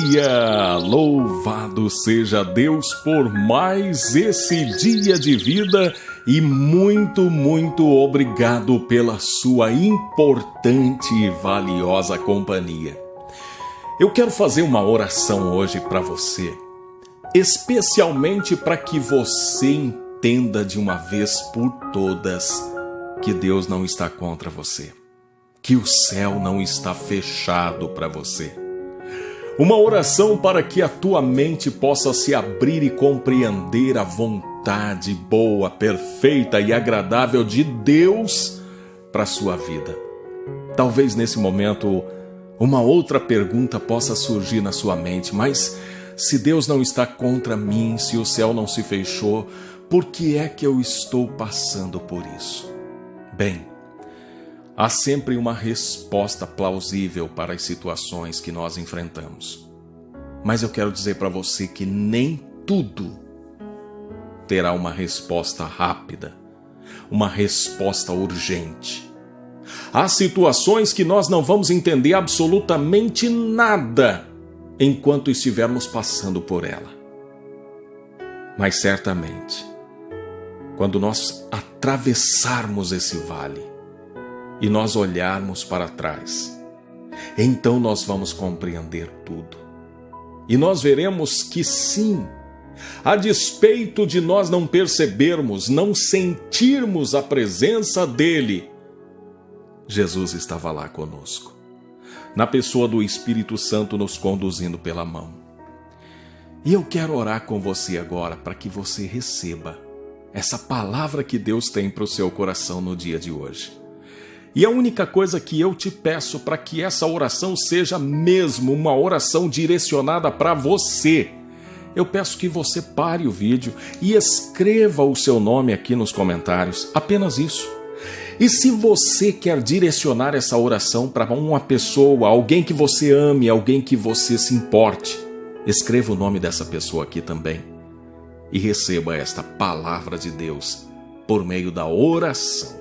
dia! Louvado seja Deus por mais esse dia de vida e muito obrigado pela sua importante e valiosa companhia. Eu quero fazer uma oração hoje para você, especialmente para que você entenda de uma vez por todas que Deus não está contra você, que o céu não está fechado para você. Uma oração para que a tua mente possa se abrir e compreender a vontade boa, perfeita e agradável de Deus para a sua vida. Talvez nesse momento uma outra pergunta possa surgir na sua mente, mas se Deus não está contra mim, se o céu não se fechou, por que é que eu estou passando por isso? Bem, há sempre uma resposta plausível para as situações que nós enfrentamos. Mas eu quero dizer para você que nem tudo terá uma resposta rápida, uma resposta urgente. Há situações que nós não vamos entender absolutamente nada enquanto estivermos passando por ela. Mas certamente, quando nós atravessarmos esse vale e nós olharmos para trás, então nós vamos compreender tudo. E nós veremos que sim, a despeito de nós não percebermos, não sentirmos a presença dele, Jesus estava lá conosco, na pessoa do Espírito Santo nos conduzindo pela mão. E eu quero orar com você agora para que você receba essa palavra que Deus tem para o seu coração no dia de hoje. E a única coisa que eu te peço para que essa oração seja mesmo uma oração direcionada para você, eu peço que você pare o vídeo e escreva o seu nome aqui nos comentários, apenas isso. E se você quer direcionar essa oração para uma pessoa, alguém que você ame, alguém que você se importe, escreva o nome dessa pessoa aqui também. E receba esta palavra de Deus por meio da oração.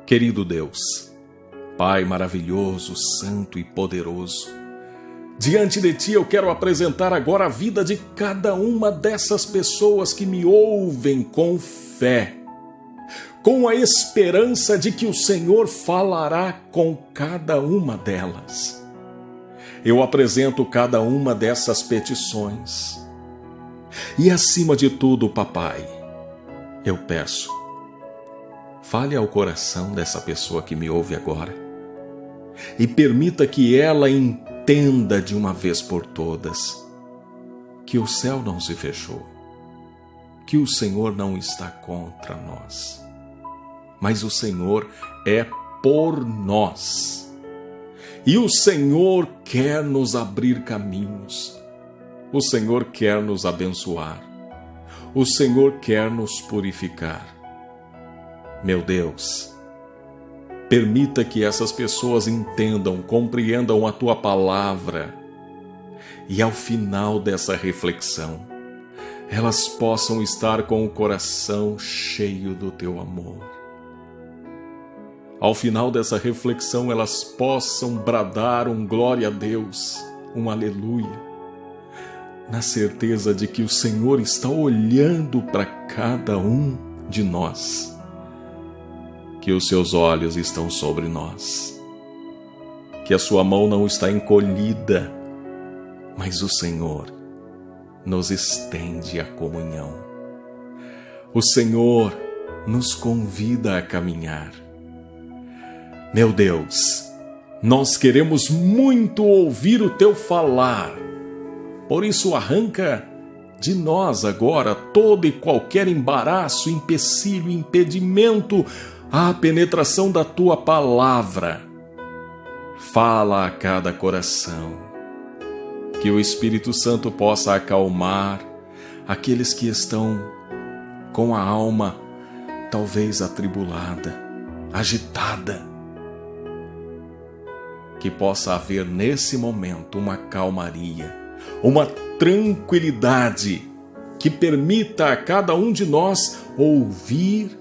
Querido Deus, Pai maravilhoso, santo e poderoso, diante de Ti eu quero apresentar agora a vida de cada uma dessas pessoas que me ouvem com fé, com a esperança de que o Senhor falará com cada uma delas. Eu apresento cada uma dessas petições. E acima de tudo, Papai, eu peço, fale ao coração dessa pessoa que me ouve agora e permita que ela entenda de uma vez por todas que o céu não se fechou, que o Senhor não está contra nós, mas o Senhor é por nós. E o Senhor quer nos abrir caminhos, o Senhor quer nos abençoar, o Senhor quer nos purificar. Meu Deus, permita que essas pessoas entendam, compreendam a Tua palavra e ao final dessa reflexão, elas possam estar com o coração cheio do Teu amor. Ao final dessa reflexão, elas possam bradar um glória a Deus, um aleluia, na certeza de que o Senhor está olhando para cada um de nós, que os seus olhos estão sobre nós, que a sua mão não está encolhida, mas o Senhor nos estende a comunhão. O Senhor nos convida a caminhar. Meu Deus, nós queremos muito ouvir o Teu falar. Por isso arranca de nós agora todo e qualquer embaraço, empecilho, impedimento à penetração da Tua palavra. Fala a cada coração, que o Espírito Santo possa acalmar aqueles que estão com a alma talvez atribulada, agitada. Que possa haver nesse momento uma calmaria, uma tranquilidade que permita a cada um de nós ouvir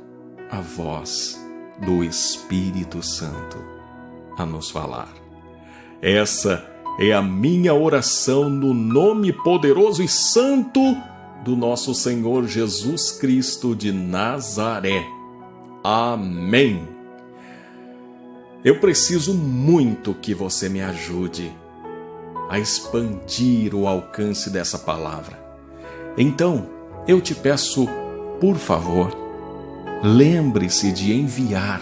a voz do Espírito Santo a nos falar. Essa É a minha oração no nome poderoso e santo do nosso Senhor Jesus Cristo de Nazaré. Amém. Eu preciso muito que você me ajude a expandir o alcance dessa palavra. Então, eu te peço, por favor, lembre-se de enviar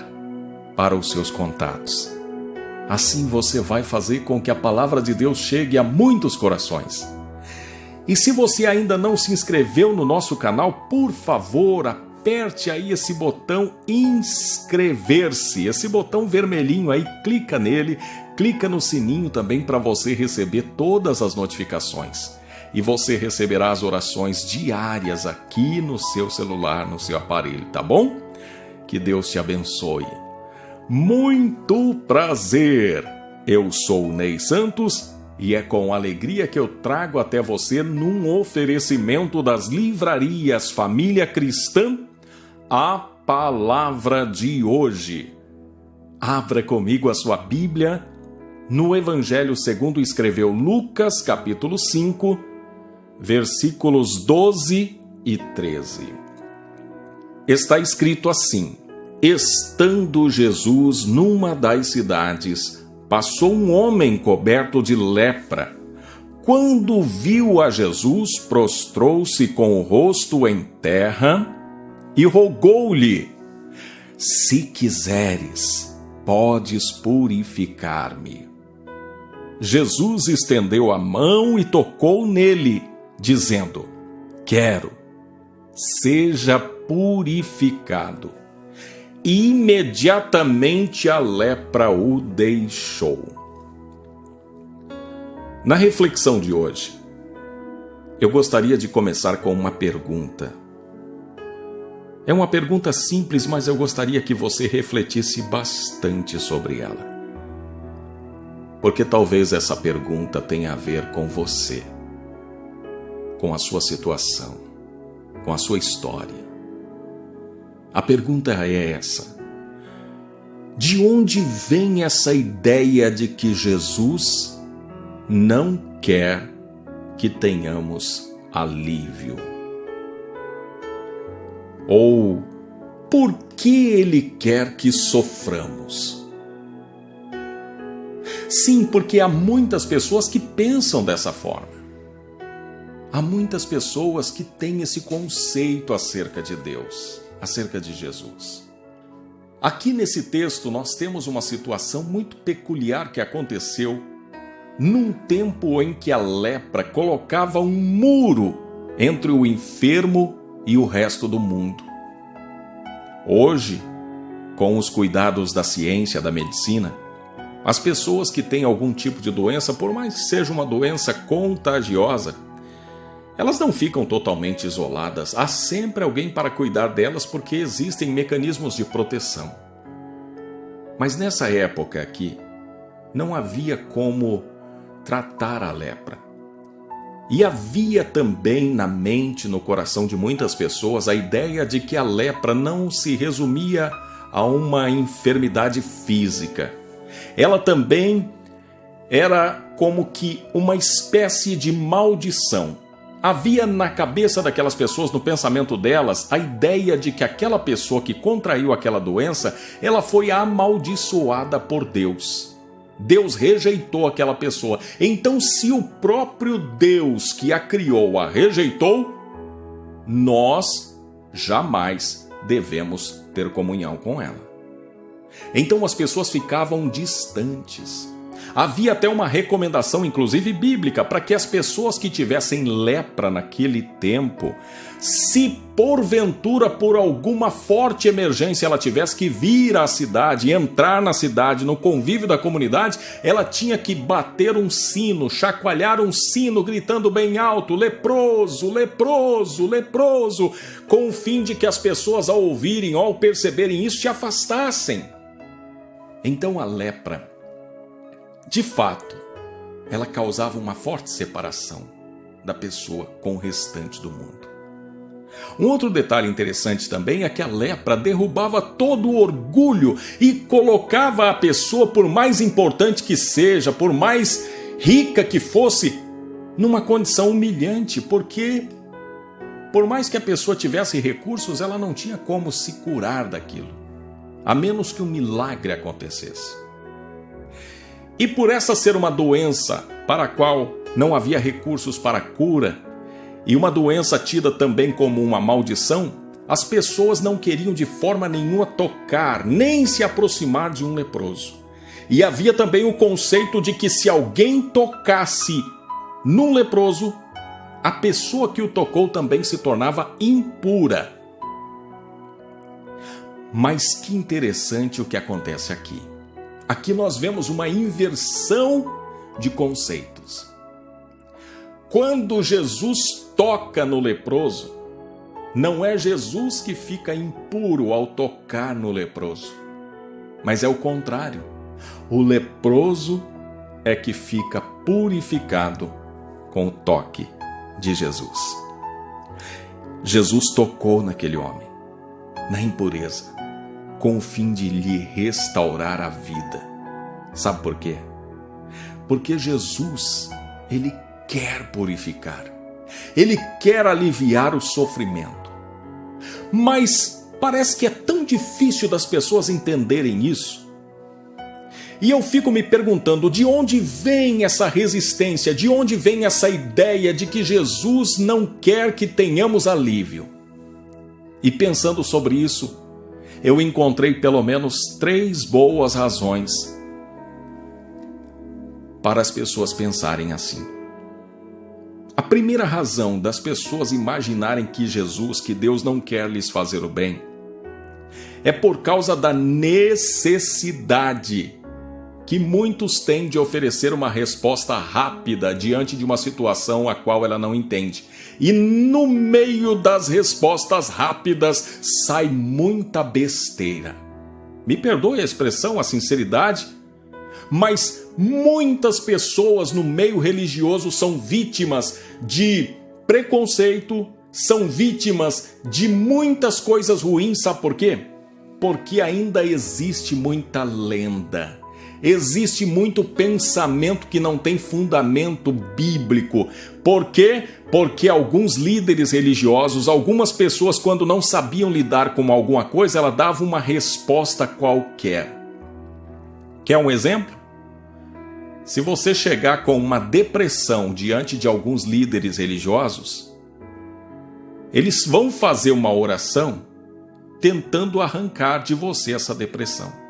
para os seus contatos. Assim você vai fazer com que a palavra de Deus chegue a muitos corações. E se você ainda não se inscreveu no nosso canal, por favor, aperte aí esse botão inscrever-se, esse botão vermelhinho aí, clica nele, clica no sininho também para você receber todas as notificações. E você receberá as orações diárias aqui no seu celular, no seu aparelho, tá bom? Que Deus te abençoe. Muito prazer! Eu sou o Ney Santos e é com alegria que eu trago até você, num oferecimento das livrarias Família Cristã, a palavra de hoje. Abra comigo a sua Bíblia no Evangelho segundo escreveu Lucas, capítulo 5, versículos 12 e 13. Está escrito assim: Estando Jesus numa das cidades, passou um homem coberto de lepra. Quando viu a Jesus, prostrou-se com o rosto em terra e rogou-lhe: Se quiseres, podes purificar-me. Jesus estendeu a mão e tocou nele, dizendo: Quero, seja purificado. Imediatamente a lepra o deixou. Na reflexão de hoje, eu gostaria de começar com uma pergunta. É uma pergunta simples, mas eu gostaria que você refletisse bastante sobre ela. Porque talvez essa pergunta tenha a ver com você, com a sua situação, com a sua história. A pergunta é essa: de onde vem essa ideia de que Jesus não quer que tenhamos alívio? Ou por que Ele quer que soframos? Sim, porque há muitas pessoas que pensam dessa forma. Há muitas pessoas que têm esse conceito acerca de Deus, acerca de Jesus. Aqui nesse texto nós temos uma situação muito peculiar que aconteceu num tempo em que a lepra colocava um muro entre o enfermo e o resto do mundo. Hoje, com os cuidados da ciência, da medicina, as pessoas que têm algum tipo de doença, por mais que seja uma doença contagiosa, elas não ficam totalmente isoladas. Há sempre alguém para cuidar delas porque existem mecanismos de proteção. Mas nessa época aqui, não havia como tratar a lepra. E havia também na mente, no coração de muitas pessoas, a ideia de que a lepra não se resumia a uma enfermidade física. Ela também era como que uma espécie de maldição. Havia na cabeça daquelas pessoas, no pensamento delas, a ideia de que aquela pessoa que contraiu aquela doença, ela foi amaldiçoada por Deus. Deus rejeitou aquela pessoa. Então, se o próprio Deus que a criou a rejeitou, nós jamais devemos ter comunhão com ela. Então as pessoas ficavam distantes. Havia até uma recomendação, inclusive bíblica, para que as pessoas que tivessem lepra naquele tempo, se porventura por alguma forte emergência ela tivesse que vir à cidade, entrar na cidade, no convívio da comunidade, ela tinha que bater um sino, chacoalhar um sino, gritando bem alto: leproso, leproso, leproso, com o fim de que as pessoas ao ouvirem ou ao perceberem isso se afastassem. Então a lepra, de fato, ela causava uma forte separação da pessoa com o restante do mundo. Um outro detalhe interessante também é que a lepra derrubava todo o orgulho e colocava a pessoa, por mais importante que seja, por mais rica que fosse, numa condição humilhante, porque por mais que a pessoa tivesse recursos, ela não tinha como se curar daquilo, a menos que um milagre acontecesse. E por essa ser uma doença para a qual não havia recursos para cura, e uma doença tida também como uma maldição, as pessoas não queriam de forma nenhuma tocar, nem se aproximar de um leproso. E havia também o conceito de que se alguém tocasse num leproso, a pessoa que o tocou também se tornava impura. Mas que interessante o que acontece aqui. Aqui nós vemos uma inversão de conceitos. Quando Jesus toca no leproso, não é Jesus que fica impuro ao tocar no leproso, mas é o contrário. O leproso é que fica purificado com o toque de Jesus. Jesus tocou naquele homem, na impureza, com o fim de lhe restaurar a vida. Sabe por quê? Porque Jesus, ele quer purificar. Ele quer aliviar o sofrimento. Mas parece que é tão difícil das pessoas entenderem isso. E eu fico me perguntando de onde vem essa resistência, de onde vem essa ideia de que Jesus não quer que tenhamos alívio. E pensando sobre isso, eu encontrei pelo menos 3 boas razões para as pessoas pensarem assim. A primeira razão das pessoas imaginarem que Jesus, que Deus não quer lhes fazer o bem, é por causa da necessidade que muitos têm de oferecer uma resposta rápida diante de uma situação a qual ela não entende. E no meio das respostas rápidas sai muita besteira. Me perdoe a expressão, a sinceridade, mas muitas pessoas no meio religioso são vítimas de preconceito, são vítimas de muitas coisas ruins, sabe por quê? Porque ainda existe muita lenda. Existe muito pensamento que não tem fundamento bíblico. Por quê? Porque alguns líderes religiosos, algumas pessoas, quando não sabiam lidar com alguma coisa, ela dava uma resposta qualquer. Quer um exemplo? Se você chegar com uma depressão diante de alguns líderes religiosos, eles vão fazer uma oração tentando arrancar de você essa depressão.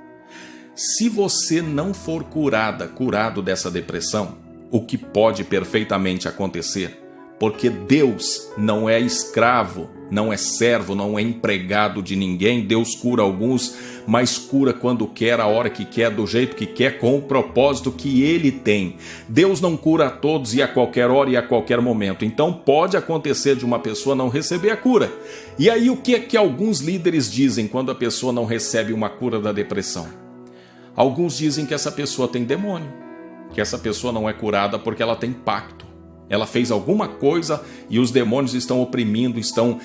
Se você não for curado dessa depressão, o que pode perfeitamente acontecer, porque Deus não é escravo, não é servo, não é empregado de ninguém. Deus cura alguns, mas cura quando quer, a hora que quer, do jeito que quer, com o propósito que Ele tem. Deus não cura a todos e a qualquer hora e a qualquer momento. Então pode acontecer de uma pessoa não receber a cura. E aí o que é que alguns líderes dizem quando a pessoa não recebe uma cura da depressão? Alguns dizem que essa pessoa tem demônio, que essa pessoa não é curada porque ela tem pacto. Ela fez alguma coisa e os demônios estão oprimindo, estão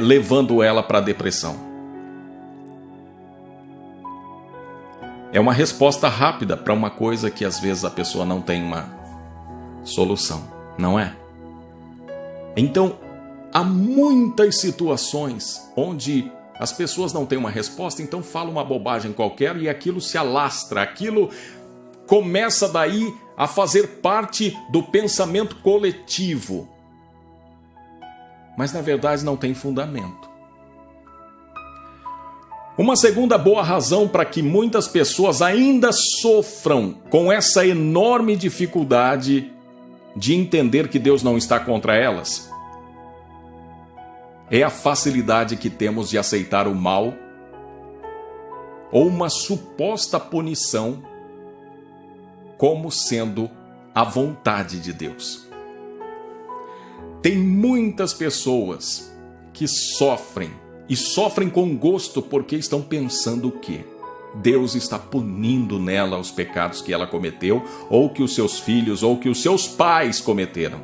levando ela para a depressão. É uma resposta rápida para uma coisa que às vezes a pessoa não tem uma solução, não é? Então, há muitas situações onde as pessoas não têm uma resposta, então falam uma bobagem qualquer e aquilo se alastra, aquilo começa daí a fazer parte do pensamento coletivo. Mas na verdade não tem fundamento. Uma segunda boa razão para que muitas pessoas ainda sofram com essa enorme dificuldade de entender que Deus não está contra elas é a facilidade que temos de aceitar o mal ou uma suposta punição como sendo a vontade de Deus. Tem muitas pessoas que sofrem, e sofrem com gosto porque estão pensando que Deus está punindo nela os pecados que ela cometeu, ou que os seus filhos, ou que os seus pais cometeram.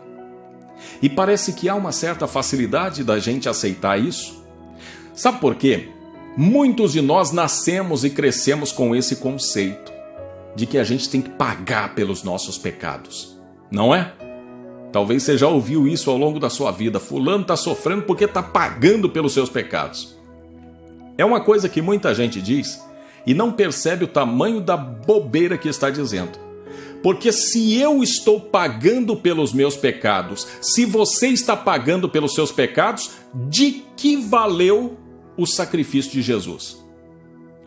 E parece que há uma certa facilidade da gente aceitar isso. Sabe por quê? Muitos de nós nascemos e crescemos com esse conceito. de que a gente tem que pagar pelos nossos pecados, não é? Talvez você já ouviu isso ao longo da sua vida. Fulano está sofrendo porque está pagando pelos seus pecados. É uma coisa que muita gente diz e não percebe o tamanho da bobeira que está dizendo. Porque se eu estou pagando pelos meus pecados, se você está pagando pelos seus pecados, de que valeu o sacrifício de Jesus?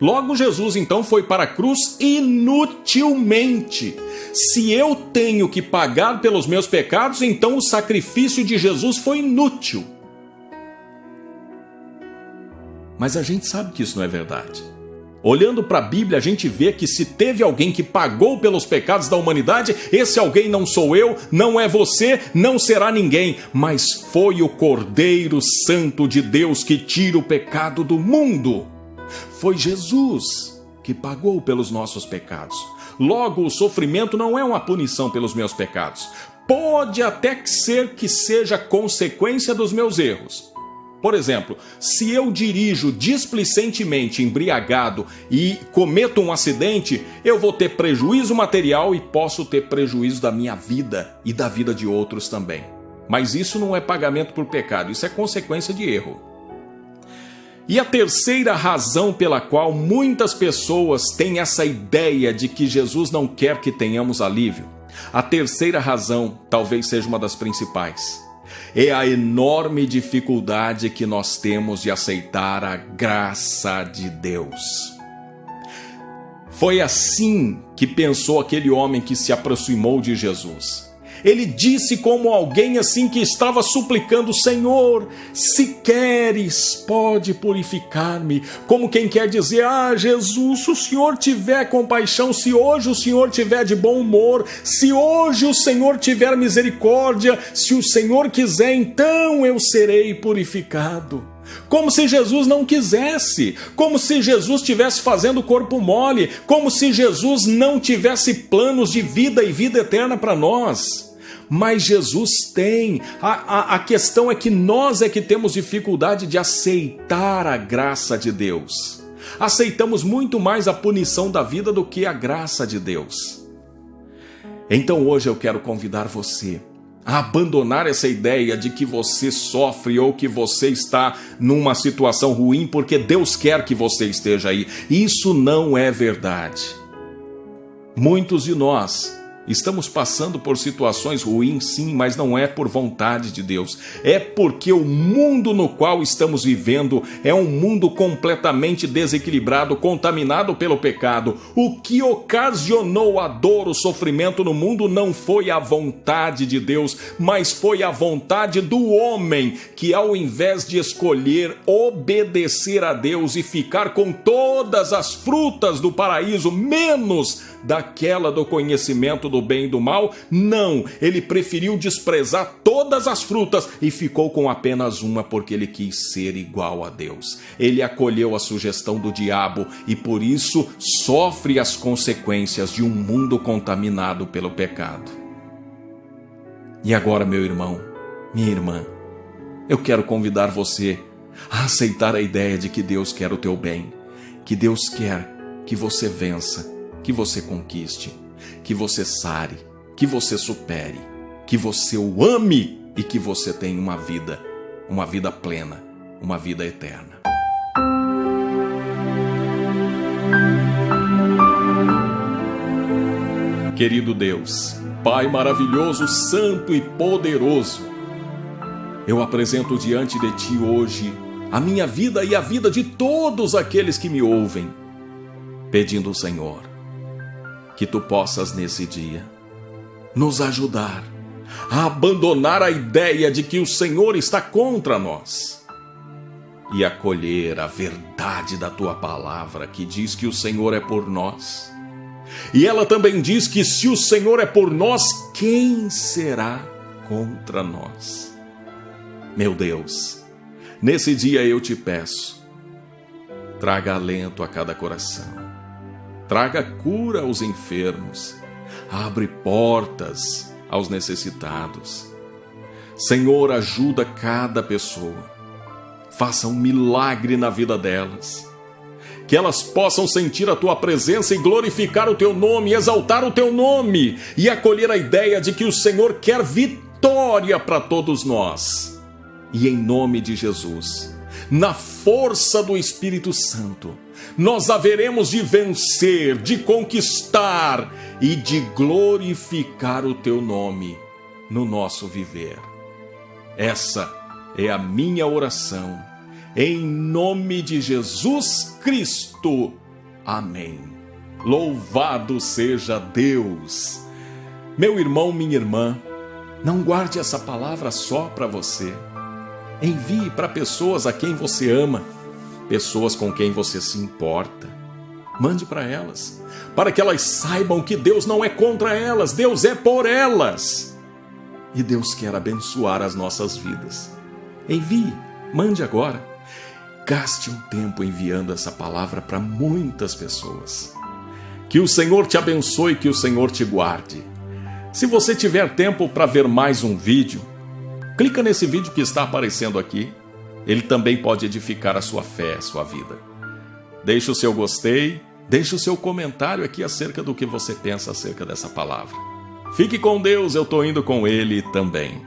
Logo, Jesus então foi para a cruz inutilmente. Se eu tenho que pagar pelos meus pecados, então o sacrifício de Jesus foi inútil. Mas a gente sabe que isso não é verdade. Olhando para a Bíblia, a gente vê que se teve alguém que pagou pelos pecados da humanidade, esse alguém não sou eu, não é você, não será ninguém, mas foi o Cordeiro Santo de Deus que tira o pecado do mundo. Foi Jesus que pagou pelos nossos pecados. Logo, o sofrimento não é uma punição pelos meus pecados. Pode até ser que seja consequência dos meus erros. Por exemplo, se eu dirijo displicentemente embriagado e cometo um acidente, eu vou ter prejuízo material e posso ter prejuízo da minha vida e da vida de outros também. Mas isso não é pagamento por pecado, isso é consequência de erro. E a terceira razão pela qual muitas pessoas têm essa ideia de que Jesus não quer que tenhamos alívio, a terceira razão talvez seja uma das principais. É a enorme dificuldade que nós temos de aceitar a graça de Deus. Foi assim que pensou aquele homem que se aproximou de Jesus. Ele disse como alguém assim que estava suplicando: Senhor, se queres, pode purificar-me. Como quem quer dizer: Jesus, se o Senhor tiver compaixão, se hoje o Senhor tiver de bom humor, se hoje o Senhor tiver misericórdia, se o Senhor quiser, então eu serei purificado. Como se Jesus não quisesse, como se Jesus estivesse fazendo corpo mole, como se Jesus não tivesse planos de vida e vida eterna para nós. Mas Jesus tem. A questão é que nós é que temos dificuldade de aceitar a graça de Deus. Aceitamos muito mais a punição da vida do que a graça de Deus. Então hoje eu quero convidar você a abandonar essa ideia de que você sofre ou que você está numa situação ruim porque Deus quer que você esteja aí. Isso não é verdade. Muitos de nós estamos passando por situações ruins, sim, mas não é por vontade de Deus. É porque o mundo no qual estamos vivendo é um mundo completamente desequilibrado, contaminado pelo pecado. O que ocasionou a dor, o sofrimento no mundo não foi a vontade de Deus, mas foi a vontade do homem, que ao invés de escolher obedecer a Deus e ficar com todas as frutas do paraíso, menos daquela do conhecimento do bem e do mal, não, ele preferiu desprezar todas as frutas e ficou com apenas uma porque ele quis ser igual a Deus. Ele acolheu a sugestão do diabo e por isso sofre as consequências de um mundo contaminado pelo pecado. E agora, meu irmão, minha irmã, eu quero convidar você a aceitar a ideia de que Deus quer o teu bem, que Deus quer que você vença, que você conquiste, que você sare, que você supere, que você o ame e que você tenha uma vida plena, uma vida eterna. Querido Deus, Pai maravilhoso, santo e poderoso, eu apresento diante de Ti hoje a minha vida e a vida de todos aqueles que me ouvem, pedindo, Senhor, que Tu possas nesse dia nos ajudar a abandonar a ideia de que o Senhor está contra nós e acolher a verdade da Tua palavra que diz que o Senhor é por nós. E ela também diz que se o Senhor é por nós, quem será contra nós? Meu Deus, nesse dia eu Te peço, traga alento a cada coração. Traga cura aos enfermos, abre portas aos necessitados. Senhor, ajuda cada pessoa, faça um milagre na vida delas. que elas possam sentir a tua presença e glorificar o teu nome, exaltar o teu nome e acolher a ideia de que o Senhor quer vitória para todos nós. E em nome de Jesus, na força do Espírito Santo, nós haveremos de vencer, de conquistar e de glorificar o teu nome no nosso viver. Essa é a minha oração, em nome de Jesus Cristo. Amém. Louvado seja Deus. Meu irmão, minha irmã, não guarde essa palavra só para você. Envie para pessoas a quem você ama, pessoas com quem você se importa. Mande para elas, para que elas saibam que Deus não é contra elas, Deus é por elas. E Deus quer abençoar as nossas vidas. Envie, mande agora. Gaste um tempo enviando essa palavra para muitas pessoas. Que o Senhor te abençoe, que o Senhor te guarde. Se você tiver tempo para ver mais um vídeo, clica nesse vídeo que está aparecendo aqui. Ele também pode edificar a sua fé, a sua vida. Deixe o seu gostei, deixe o seu comentário aqui acerca do que você pensa acerca dessa palavra. Fique com Deus, eu estou indo com Ele também.